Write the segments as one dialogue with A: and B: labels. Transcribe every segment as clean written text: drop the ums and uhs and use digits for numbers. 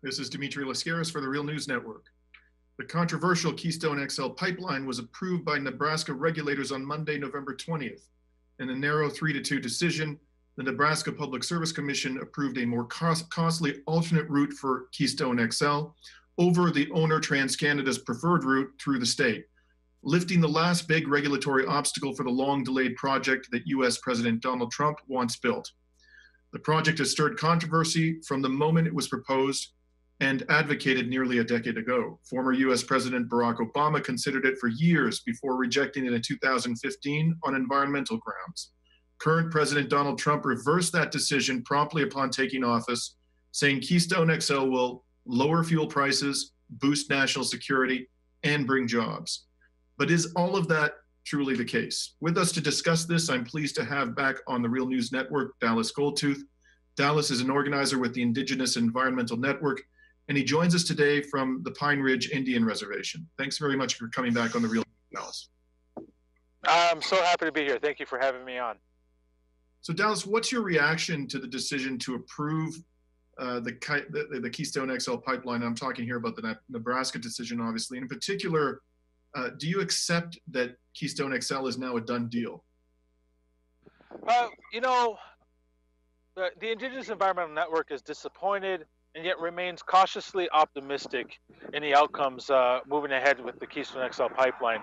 A: This is Dimitri Lascaris for the Real News Network. The controversial Keystone XL pipeline was approved by Nebraska regulators on Monday, November 20th. In a narrow 3-2 decision, the Nebraska Public Service Commission approved a more costly alternate route for Keystone XL over the owner TransCanada's preferred route through the state, lifting the last big regulatory obstacle for the long-delayed project that U.S. President Donald Trump wants built. The project has stirred controversy from the moment it was proposed and advocated nearly a decade ago. Former U.S. President Barack Obama considered it for years before rejecting it in 2015 on environmental grounds. Current President Donald Trump reversed that decision promptly upon taking office, saying Keystone XL will lower fuel prices, boost national security, and bring jobs. But is all of that truly the case? With us to discuss this, I'm pleased to have back on the Real News Network, Dallas Goldtooth. Dallas is an organizer with the Indigenous Environmental Network, and he joins us today from the Pine Ridge Indian Reservation. Thanks very much for coming back on the Real News, Dallas.
B: I'm so happy to be here. Thank you for having me on.
A: So Dallas, what's your reaction to the decision to approve the Keystone XL pipeline? I'm talking here about the Nebraska decision, obviously. In particular, do you accept that Keystone XL is now a done deal?
B: You know, the Indigenous Environmental Network is disappointed and yet remains cautiously optimistic in the outcomes moving ahead with the Keystone XL pipeline.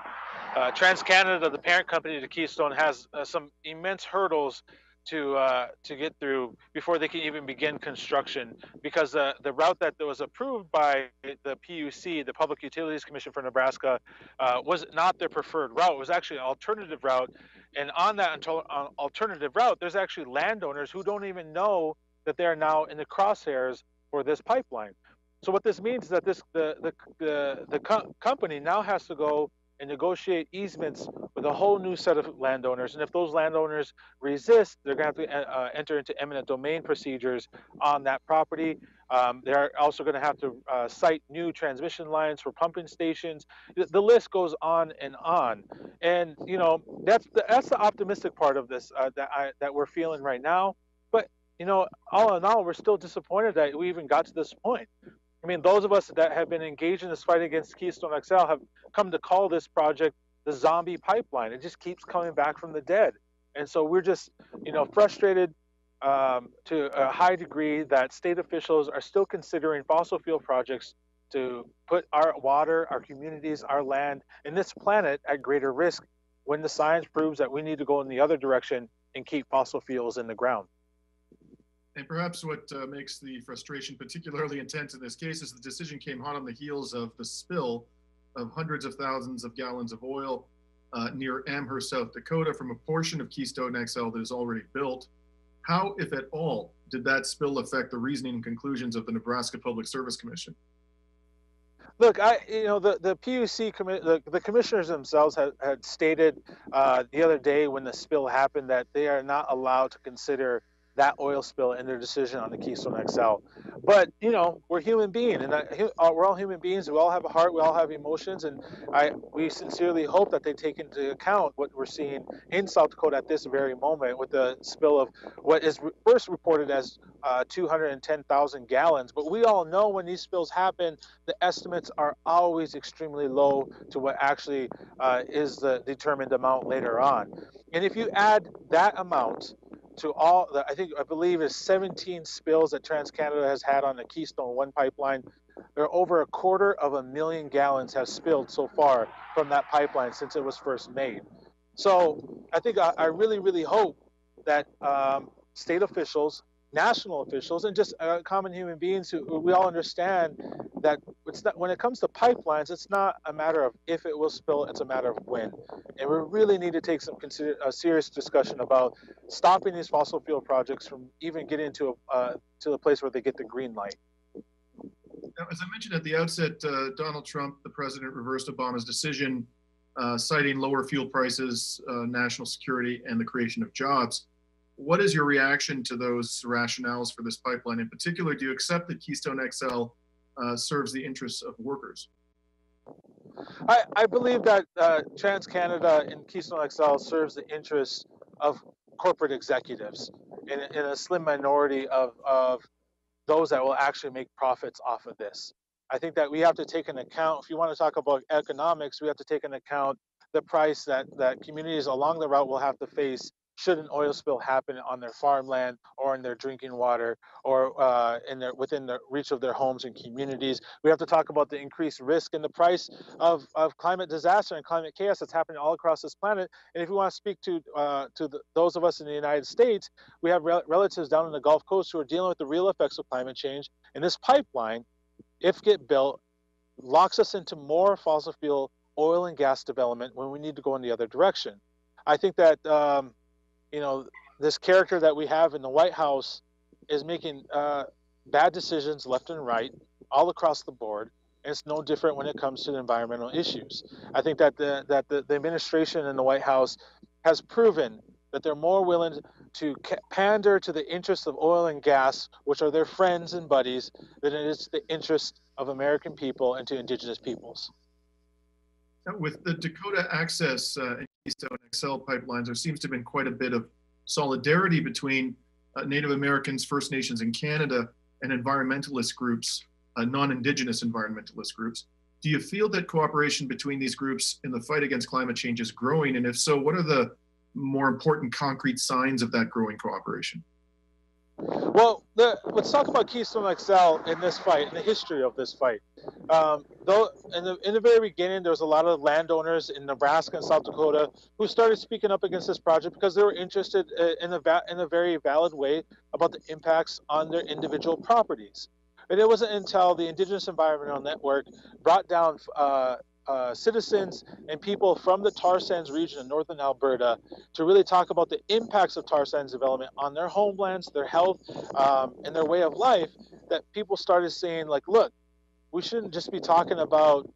B: TransCanada, the parent company to Keystone, has some immense hurdles to get through before they can even begin construction, because the route that was approved by the PUC, the Public Utilities Commission for Nebraska, was not their preferred route. It was actually an alternative route, and on that alternative route, there's actually landowners who don't even know that they're now in the crosshairs for this pipeline. So what this means is that the company now has to go and negotiate easements with a whole new set of landowners. And if those landowners resist, they're going to have to enter into eminent domain procedures on that property. They're also going to have to site new transmission lines for pumping stations. The list goes on and on. And you know, that's the optimistic part of this that we're feeling right now. But you know, all in all, we're still disappointed that we even got to this point. I mean, those of us that have been engaged in this fight against Keystone XL have come to call this project the zombie pipeline. It just keeps coming back from the dead. And so we're just, you know, frustrated to a high degree that state officials are still considering fossil fuel projects to put our water, our communities, our land, and this planet at greater risk when the science proves that we need to go in the other direction and keep fossil fuels in the ground.
A: And perhaps what makes the frustration particularly intense in this case is the decision came hot on the heels of the spill of hundreds of thousands of gallons of oil near Amherst, South Dakota, from a portion of Keystone XL that is already built. How, if at all, did that spill affect the reasoning and conclusions of the Nebraska Public Service Commission?
B: Look, the PUC, the commissioners themselves had stated the other day when the spill happened that they are not allowed to consider that oil spill in their decision on the Keystone XL. But, you know, we're human beings, and we're all human beings. We all have a heart. We all have emotions. And we sincerely hope that they take into account what we're seeing in South Dakota at this very moment with the spill of what is first reported as 210,000 gallons. But we all know when these spills happen, the estimates are always extremely low to what actually is the determined amount later on. And if you add that amount to all the, I believe is 17 spills that TransCanada has had on the Keystone 1 pipeline, there are over 250,000 gallons have spilled so far from that pipeline since it was first made. So I think I really, really hope that state officials, national officials, and just common human beings who we all understand that it's not, when it comes to pipelines, it's not a matter of if it will spill, it's a matter of when. And we really need to take a serious discussion about stopping these fossil fuel projects from even getting to the place where they get the green light.
A: Now, as I mentioned at the outset, Donald Trump, the president, reversed Obama's decision, citing lower fuel prices, national security, and the creation of jobs. What is your reaction to those rationales for this pipeline? In particular, do you accept that Keystone XL serves the interests of workers?
B: I believe that TransCanada and Keystone XL serves the interests of corporate executives in a slim minority of those that will actually make profits off of this. I think that we have to take an account, if you want to talk about economics, we have to take an account the price that communities along the route will have to face should an oil spill happen on their farmland or in their drinking water or within the reach of their homes and communities. We have to talk about the increased risk and the price of climate disaster and climate chaos that's happening all across this planet. And if you want to speak to those of us in the United States, we have relatives down in the Gulf Coast who are dealing with the real effects of climate change. And this pipeline, if get built, locks us into more fossil fuel oil and gas development when we need to go in the other direction. I think that this character that we have in the White House is making bad decisions left and right all across the board, and it's no different when it comes to the environmental issues. I think that the administration in the White House has proven that they're more willing to pander to the interests of oil and gas, which are their friends and buddies, than it is the interests of American people and to indigenous peoples.
A: With the Dakota Access and Keystone XL pipelines, there seems to have been quite a bit of solidarity between Native Americans, First Nations in Canada, and environmentalist groups, non-Indigenous environmentalist groups. Do you feel that cooperation between these groups in the fight against climate change is growing? And if so, what are the more important concrete signs of that growing cooperation?
B: Well, let's talk about Keystone XL in this fight, in the history of this fight. Though in the very beginning, there was a lot of landowners in Nebraska and South Dakota who started speaking up against this project because they were interested in a very valid way about the impacts on their individual properties. And it wasn't until the Indigenous Environmental Network brought down citizens and people from the tar sands region in northern Alberta to really talk about the impacts of tar sands development on their homelands, their health, and their way of life, that people started saying, like, look, we shouldn't just be talking about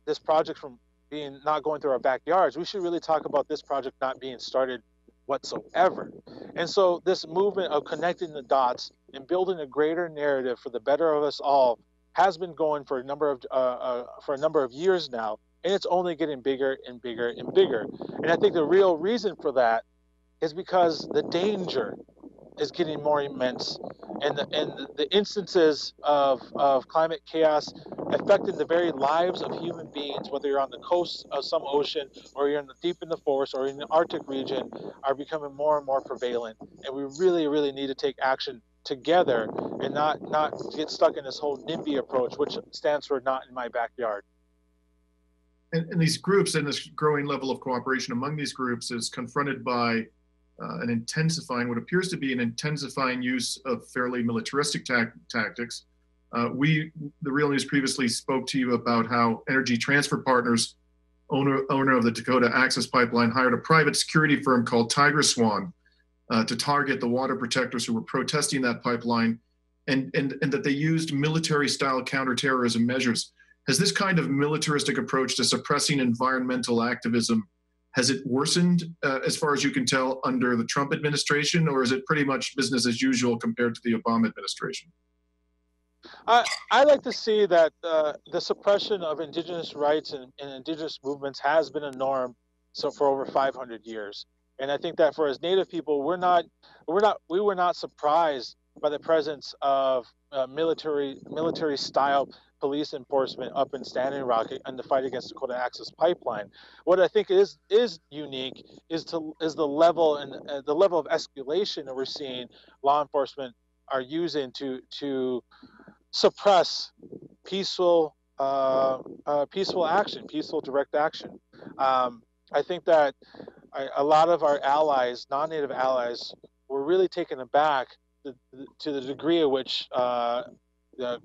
B: this project from being not going through our backyards. We should really talk about this project not being started whatsoever. And so this movement of connecting the dots and building a greater narrative for the better of us all has been going for a number of years now, and it's only getting bigger and bigger and bigger. And I think the real reason for that is because the danger is getting more immense, and the instances of climate chaos affecting the very lives of human beings, whether you're on the coast of some ocean or you're deep in the forest or in the Arctic region, are becoming more and more prevalent. And we really, really need to take action together and not get stuck in this whole NIMBY approach, which stands for not in my backyard.
A: And these groups and this growing level of cooperation among these groups is confronted by an intensifying, what appears to be an intensifying use of fairly militaristic tactics. The Real News previously spoke to you about how Energy Transfer Partners, owner of the Dakota Access Pipeline, hired a private security firm called Tiger Swan to target the water protectors who were protesting that pipeline, and that they used military-style counterterrorism measures. Has this kind of militaristic approach to suppressing environmental activism, has it worsened as far as you can tell under the Trump administration, or is it pretty much business as usual compared to the Obama administration?
B: I like to see that the suppression of indigenous rights and indigenous movements has been a norm for over 500 years. And I think that for as Native people, we were not surprised by the presence of military style police enforcement up in Standing Rock and the fight against Dakota Access Pipeline. What I think is unique is the level of escalation that we're seeing law enforcement are using to suppress peaceful action, peaceful direct action. I think that a lot of our allies, non-Native allies, were really taken aback to the degree at which the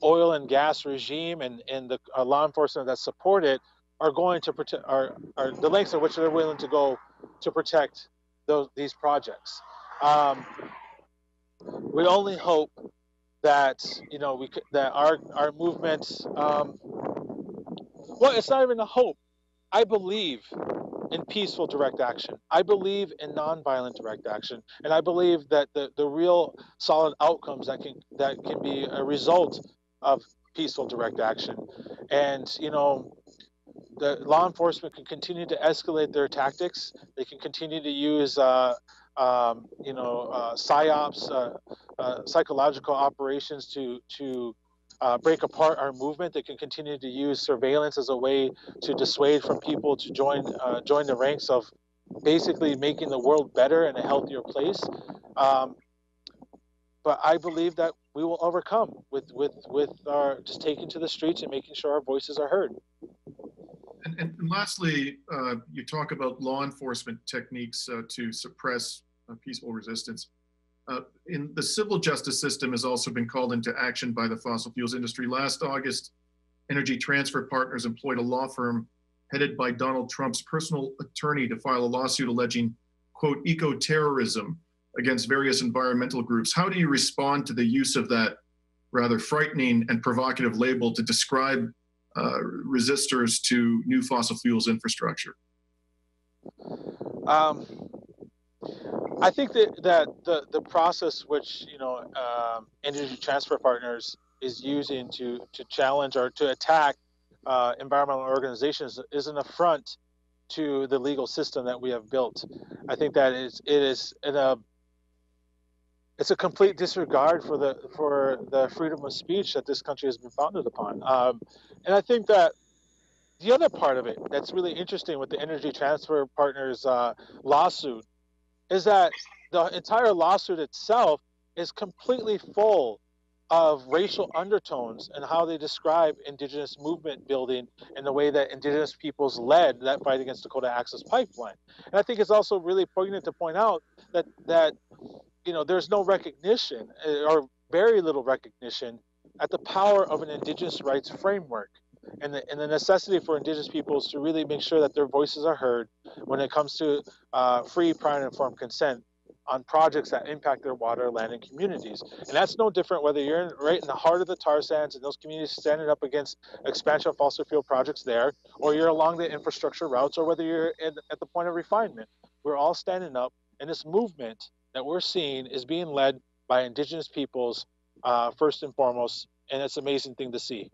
B: oil and gas regime and the law enforcement that support it are going to protect, are the lengths at which they're willing to go to protect these projects. We only hope that that our movement. Well, it's not even a hope. I believe in peaceful direct action. I believe in nonviolent direct action, and I believe that the real solid outcomes that can be a result of peaceful direct action. And the law enforcement can continue to escalate their tactics. They can continue to use psyops, psychological operations to break apart our movement. They can continue to use surveillance as a way to dissuade from people to join the ranks of basically making the world better and a healthier place. Um, but I believe that we will overcome with our just taking to the streets and making sure our voices are heard.
A: And lastly, you talk about law enforcement techniques to suppress peaceful resistance. In the civil justice system has also been called into action by the fossil fuels industry. Last August, Energy Transfer Partners employed a law firm headed by Donald Trump's personal attorney to file a lawsuit alleging, quote, ecoterrorism against various environmental groups. How do you respond to the use of that rather frightening and provocative label to describe resistors to new fossil fuels infrastructure?
B: I think that the process which Energy Transfer Partners is using to challenge or to attack environmental organizations is an affront to the legal system that we have built. I think that it's a complete disregard for the freedom of speech that this country has been founded upon. And I think that the other part of it that's really interesting with the Energy Transfer Partners lawsuit is that the entire lawsuit itself is completely full of racial undertones and how they describe indigenous movement building and the way that indigenous peoples led that fight against Dakota Access Pipeline. And I think it's also really poignant to point out that there's no recognition or very little recognition at the power of an indigenous rights framework and the necessity for indigenous peoples to really make sure that their voices are heard when it comes to free, prior, and informed consent on projects that impact their water, land, and communities. And that's no different whether you're right in the heart of the tar sands and those communities standing up against expansion of fossil fuel projects there, or you're along the infrastructure routes, or whether you're at the point of refinement. We're all standing up, and this movement that we're seeing is being led by indigenous peoples first and foremost, and it's an amazing thing to see.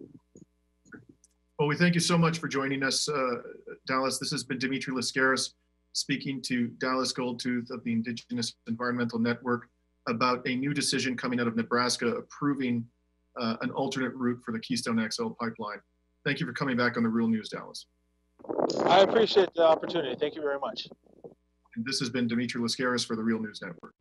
A: Well, we thank you so much for joining us, Dallas. This has been Dimitri Lascaris speaking to Dallas Goldtooth of the Indigenous Environmental Network about a new decision coming out of Nebraska approving an alternate route for the Keystone XL pipeline. Thank you for coming back on The Real News, Dallas.
B: I appreciate the opportunity. Thank you very much.
A: And this has been Dimitri Lascaris for The Real News Network.